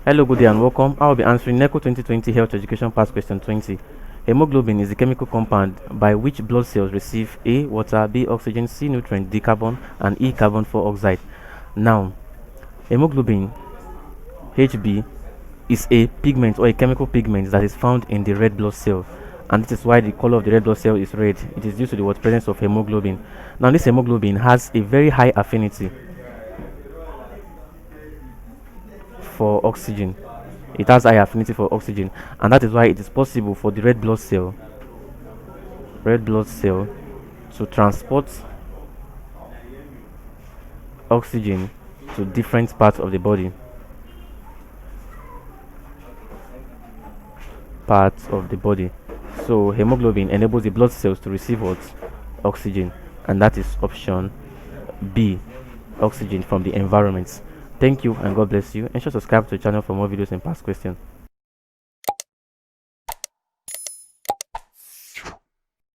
Hello, good day and welcome. I will be answering NECO 2020 Health Education Past Question 20. Hemoglobin is the chemical compound by which blood cells receive A. Water, B. Oxygen, C. Nutrient, D. Carbon, and E. Carbon dioxide. Now, hemoglobin HB is a pigment or a chemical pigment that is found in the red blood cell, and this is why the color of the red blood cell is red. It is due to the presence of hemoglobin. Now, this hemoglobin has a very high affinity for oxygen. It has high affinity for oxygen, and that is why it is possible for the red blood cell to transport oxygen to different parts of the body. So hemoglobin enables the blood cells to receive what? Oxygen, and that is option B, oxygen from the environment. Thank you and God bless you. Ensure subscribe to the channel for more videos and past questions.